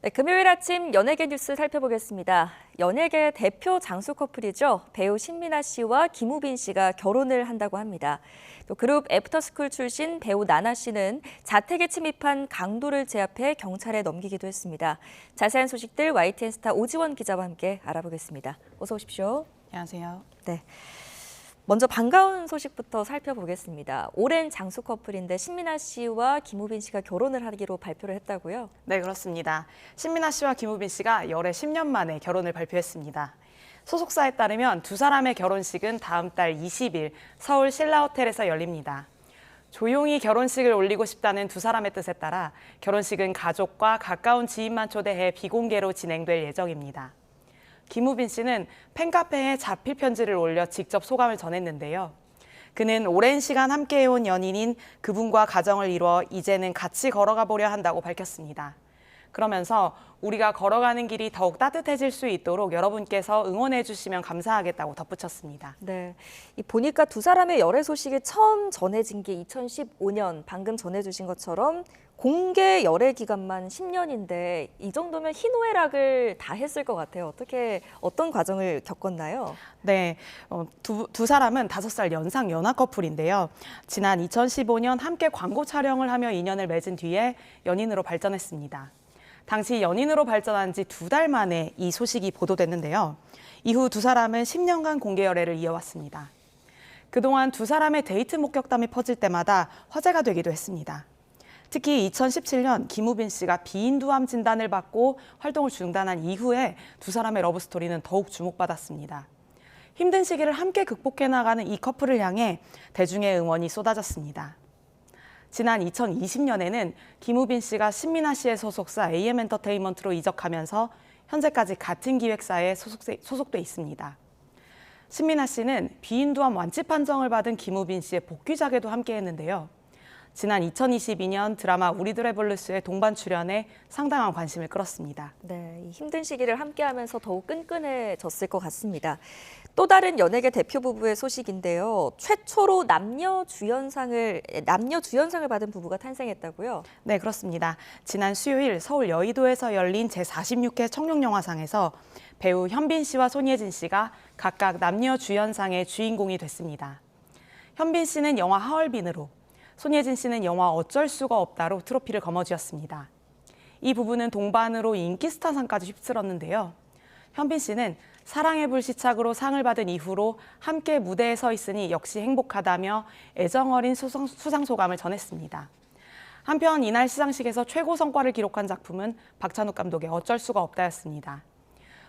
네, 금요일 아침 연예계 뉴스 살펴보겠습니다. 연예계 대표 장수 커플이죠. 배우 신민아 씨와 김우빈 씨가 결혼을 한다고 합니다. 또 그룹 애프터스쿨 출신 배우 나나 씨는 자택에 침입한 강도를 제압해 경찰에 넘기기도 했습니다. 자세한 소식들 YTN 스타 오지원 기자와 함께 알아보겠습니다. 어서 오십시오. 안녕하세요. 네. 먼저 반가운 소식부터 살펴보겠습니다. 오랜 장수 커플인데 신민아 씨와 김우빈 씨가 결혼을 하기로 발표를 했다고요? 네, 그렇습니다. 신민아 씨와 김우빈 씨가 열애 10년 만에 결혼을 발표했습니다. 소속사에 따르면 두 사람의 결혼식은 다음 달 20일 서울 신라호텔에서 열립니다. 조용히 결혼식을 올리고 싶다는 두 사람의 뜻에 따라 결혼식은 가족과 가까운 지인만 초대해 비공개로 진행될 예정입니다. 김우빈 씨는 팬카페에 자필 편지를 올려 직접 소감을 전했는데요. 그는 오랜 시간 함께해온 연인인 그분과 가정을 이루어 이제는 같이 걸어가 보려 한다고 밝혔습니다. 그러면서 우리가 걸어가는 길이 더욱 따뜻해질 수 있도록 여러분께서 응원해 주시면 감사하겠다고 덧붙였습니다. 네, 보니까 두 사람의 열애 소식이 처음 전해진 게 2015년 방금 전해주신 것처럼 공개 열애 기간만 10년인데 이 정도면 희노애락을 다 했을 것 같아요. 어떤 과정을 겪었나요? 네, 두 사람은 5살 연상 연하 커플인데요. 지난 2015년 함께 광고 촬영을 하며 인연을 맺은 뒤에 연인으로 발전했습니다. 당시 연인으로 발전한 지 2달 만에 이 소식이 보도됐는데요. 이후 두 사람은 10년간 공개 열애를 이어왔습니다. 그동안 두 사람의 데이트 목격담이 퍼질 때마다 화제가 되기도 했습니다. 특히 2017년 김우빈 씨가 비인두암 진단을 받고 활동을 중단한 이후에 두 사람의 러브스토리는 더욱 주목받았습니다. 힘든 시기를 함께 극복해 나가는 이 커플을 향해 대중의 응원이 쏟아졌습니다. 지난 2020년에는 김우빈 씨가 신민아 씨의 소속사 AM엔터테인먼트로 이적하면서 현재까지 같은 기획사에 소속돼 있습니다. 신민아 씨는 비인두암 완치 판정을 받은 김우빈 씨의 복귀작에도 함께했는데요. 지난 2022년 드라마 우리들의 블루스의 동반 출연에 상당한 관심을 끌었습니다. 네, 이 힘든 시기를 함께하면서 더욱 끈끈해졌을 것 같습니다. 또 다른 연예계 대표 부부의 소식인데요. 최초로 남녀 주연상을 받은 부부가 탄생했다고요? 네, 그렇습니다. 지난 수요일 서울 여의도에서 열린 제46회 청룡영화상에서 배우 현빈 씨와 손예진 씨가 각각 남녀 주연상의 주인공이 됐습니다. 현빈 씨는 영화 하얼빈으로, 손예진 씨는 영화 어쩔 수가 없다로 트로피를 거머쥐었습니다. 이 부부는 동반으로 인기스타상까지 휩쓸었는데요. 현빈 씨는 사랑의 불시착으로 상을 받은 이후로 함께 무대에 서 있으니 역시 행복하다며 애정어린 수상 소감을 전했습니다. 한편 이날 시상식에서 최고 성과를 기록한 작품은 박찬욱 감독의 어쩔 수가 없다였습니다.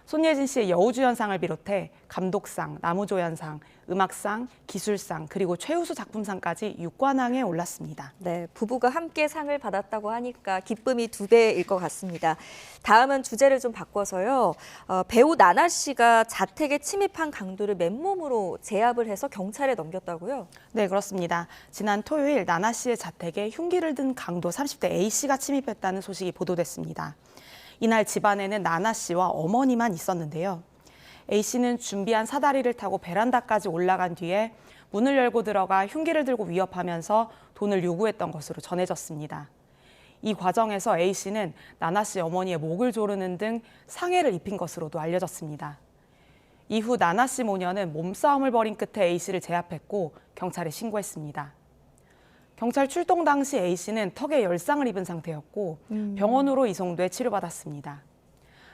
손예진 씨의 여우주연상을 비롯해 감독상, 나무조연상, 음악상, 기술상, 그리고 최우수 작품상까지 6관왕에 올랐습니다. 네, 부부가 함께 상을 받았다고 하니까 기쁨이 2배일 것 같습니다. 다음은 주제를 좀 바꿔서요. 배우 나나 씨가 자택에 침입한 강도를 맨몸으로 제압을 해서 경찰에 넘겼다고요? 네, 그렇습니다. 지난 토요일 나나 씨의 자택에 흉기를 든 강도 30대 A 씨가 침입했다는 소식이 보도됐습니다. 이날 집안에는 나나 씨와 어머니만 있었는데요. A 씨는 준비한 사다리를 타고 베란다까지 올라간 뒤에 문을 열고 들어가 흉기를 들고 위협하면서 돈을 요구했던 것으로 전해졌습니다. 이 과정에서 A 씨는 나나 씨 어머니의 목을 조르는 등 상해를 입힌 것으로도 알려졌습니다. 이후 나나 씨 모녀는 몸싸움을 벌인 끝에 A 씨를 제압했고 경찰에 신고했습니다. 경찰 출동 당시 A 씨는 턱에 열상을 입은 상태였고 병원으로 이송돼 치료받았습니다.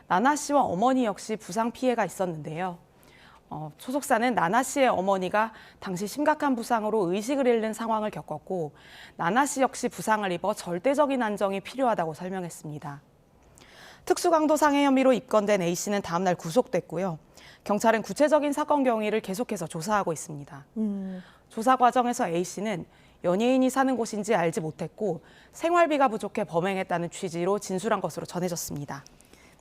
나나 씨와 어머니 역시 부상 피해가 있었는데요. 소속사는 나나 씨의 어머니가 당시 심각한 부상으로 의식을 잃는 상황을 겪었고 나나 씨 역시 부상을 입어 절대적인 안정이 필요하다고 설명했습니다. 특수강도 상해 혐의로 입건된 A 씨는 다음 날 구속됐고요. 경찰은 구체적인 사건 경위를 계속해서 조사하고 있습니다. 조사 과정에서 A 씨는 연예인이 사는 곳인지 알지 못했고 생활비가 부족해 범행했다는 취지로 진술한 것으로 전해졌습니다.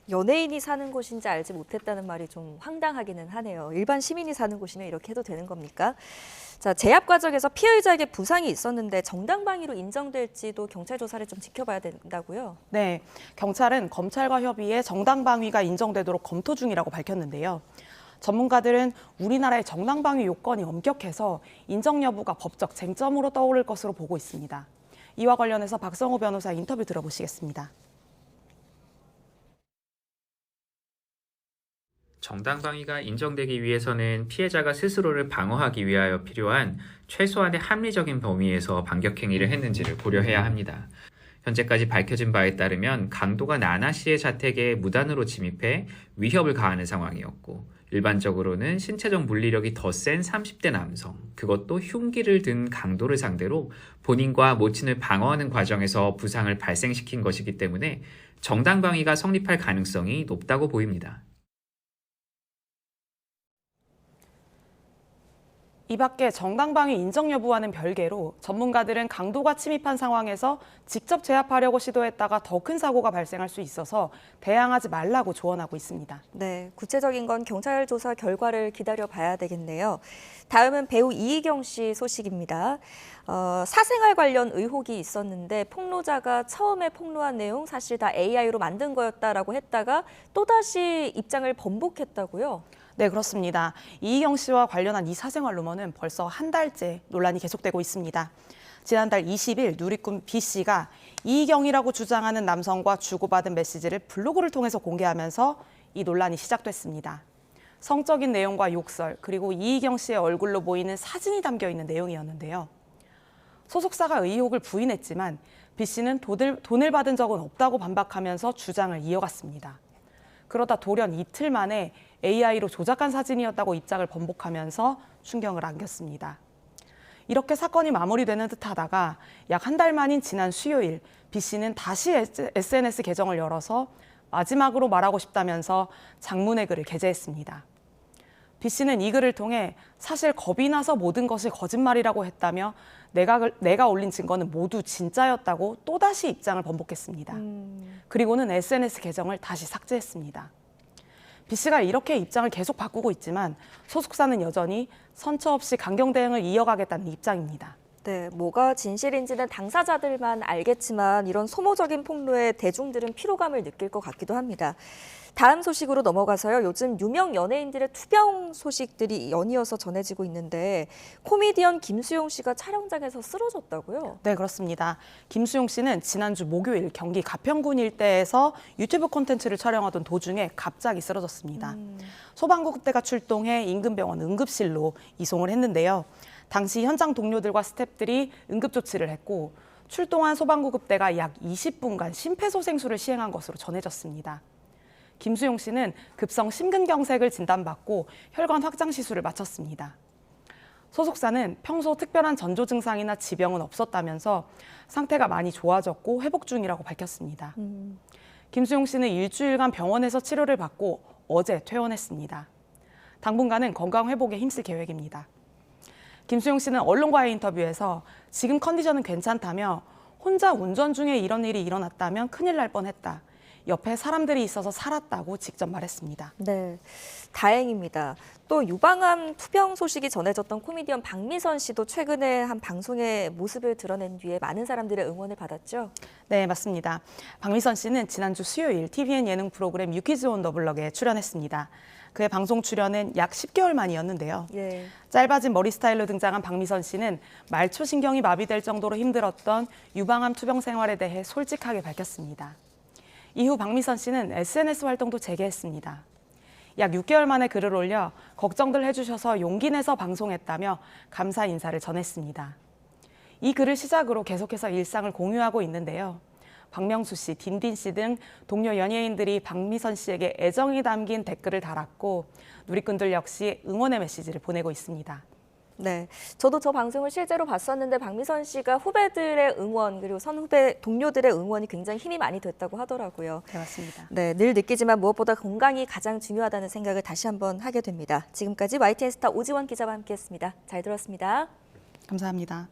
연예인이 사는 곳인지 알지 못했다는 말이 좀 황당하기는 하네요. 일반 시민이 사는 곳이면 이렇게 해도 되는 겁니까? 자, 제압 과정에서 피해자에게 부상이 있었는데 정당방위로 인정될지도 경찰 조사를 좀 지켜봐야 된다고요? 네, 경찰은 검찰과 협의해 정당방위가 인정되도록 검토 중이라고 밝혔는데요. 전문가들은 우리나라의 정당방위 요건이 엄격해서 인정 여부가 법적 쟁점으로 떠오를 것으로 보고 있습니다. 이와 관련해서 박성호 변호사 인터뷰 들어보시겠습니다. 정당방위가 인정되기 위해서는 피해자가 스스로를 방어하기 위하여 필요한 최소한의 합리적인 범위에서 반격행위를 했는지를 고려해야 합니다. 현재까지 밝혀진 바에 따르면 강도가 나나 씨의 자택에 무단으로 침입해 위협을 가하는 상황이었고, 일반적으로는 신체적 물리력이 더 센 30대 남성, 그것도 흉기를 든 강도를 상대로 본인과 모친을 방어하는 과정에서 부상을 발생시킨 것이기 때문에 정당방위가 성립할 가능성이 높다고 보입니다. 이 밖에 정당방위 인정 여부와는 별개로 전문가들은 강도가 침입한 상황에서 직접 제압하려고 시도했다가 더 큰 사고가 발생할 수 있어서 대항하지 말라고 조언하고 있습니다. 네, 구체적인 건 경찰 조사 결과를 기다려 봐야 되겠네요. 다음은 배우 이희경 씨 소식입니다. 사생활 관련 의혹이 있었는데 폭로자가 처음에 폭로한 내용 사실 다 AI로 만든 거였다라고 했다가 또다시 입장을 번복했다고요? 네, 그렇습니다. 이희경 씨와 관련한 이 사생활 루머는 벌써 한 달째 논란이 계속되고 있습니다. 지난달 20일 누리꾼 B 씨가 이희경이라고 주장하는 남성과 주고받은 메시지를 블로그를 통해서 공개하면서 이 논란이 시작됐습니다. 성적인 내용과 욕설, 그리고 이희경 씨의 얼굴로 보이는 사진이 담겨 있는 내용이었는데요. 소속사가 의혹을 부인했지만 B 씨는 돈을 받은 적은 없다고 반박하면서 주장을 이어갔습니다. 그러다 돌연 이틀 만에 AI로 조작한 사진이었다고 입장을 번복하면서 충격을 안겼습니다. 이렇게 사건이 마무리되는 듯하다가 약 한 달 만인 지난 수요일 B 씨는 다시 SNS 계정을 열어서 마지막으로 말하고 싶다면서 장문의 글을 게재했습니다. B 씨는 이 글을 통해 사실 겁이 나서 모든 것이 거짓말이라고 했다며 내가 올린 증거는 모두 진짜였다고 또다시 입장을 번복했습니다. 그리고는 SNS 계정을 다시 삭제했습니다. B 씨가 이렇게 입장을 계속 바꾸고 있지만 소속사는 여전히 선처 없이 강경 대응을 이어가겠다는 입장입니다. 네, 뭐가 진실인지는 당사자들만 알겠지만 이런 소모적인 폭로에 대중들은 피로감을 느낄 것 같기도 합니다. 다음 소식으로 넘어가서요. 요즘 유명 연예인들의 투병 소식들이 연이어서 전해지고 있는데 코미디언 김수용 씨가 촬영장에서 쓰러졌다고요? 네, 그렇습니다. 김수용 씨는 지난주 목요일 경기 가평군 일대에서 유튜브 콘텐츠를 촬영하던 도중에 갑자기 쓰러졌습니다. 소방구급대가 출동해 인근 병원 응급실로 이송을 했는데요. 당시 현장 동료들과 스태프들이 응급조치를 했고 출동한 소방구급대가 약 20분간 심폐소생술을 시행한 것으로 전해졌습니다. 김수용 씨는 급성 심근경색을 진단받고 혈관 확장 시술을 마쳤습니다. 소속사는 평소 특별한 전조 증상이나 지병은 없었다면서 상태가 많이 좋아졌고 회복 중이라고 밝혔습니다. 김수용 씨는 일주일간 병원에서 치료를 받고 어제 퇴원했습니다. 당분간은 건강 회복에 힘쓸 계획입니다. 김수용 씨는 언론과의 인터뷰에서 지금 컨디션은 괜찮다며 혼자 운전 중에 이런 일이 일어났다면 큰일 날 뻔했다. 옆에 사람들이 있어서 살았다고 직접 말했습니다. 네, 다행입니다. 또 유방암 투병 소식이 전해졌던 코미디언 박미선 씨도 최근에 한 방송에 모습을 드러낸 뒤에 많은 사람들의 응원을 받았죠? 네, 맞습니다. 박미선 씨는 지난주 수요일 TVN 예능 프로그램 유키즈 온 더 블럭에 출연했습니다. 그의 방송 출연은 약 10개월 만이었는데요. 예. 짧아진 머리 스타일로 등장한 박미선 씨는 말초 신경이 마비될 정도로 힘들었던 유방암 투병 생활에 대해 솔직하게 밝혔습니다. 이후 박미선 씨는 SNS 활동도 재개했습니다. 약 6개월 만에 글을 올려 걱정들 해주셔서 용기 내서 방송했다며 감사 인사를 전했습니다. 이 글을 시작으로 계속해서 일상을 공유하고 있는데요. 박명수 씨, 딘딘 씨 등 동료 연예인들이 박미선 씨에게 애정이 담긴 댓글을 달았고 누리꾼들 역시 응원의 메시지를 보내고 있습니다. 네, 저도 저 방송을 실제로 봤었는데 박미선 씨가 후배들의 응원 그리고 선후배 동료들의 응원이 굉장히 힘이 많이 됐다고 하더라고요. 네, 맞습니다. 네, 늘 느끼지만 무엇보다 건강이 가장 중요하다는 생각을 다시 한번 하게 됩니다. 지금까지 YTN 스타 오지원 기자와 함께했습니다. 잘 들었습니다. 감사합니다.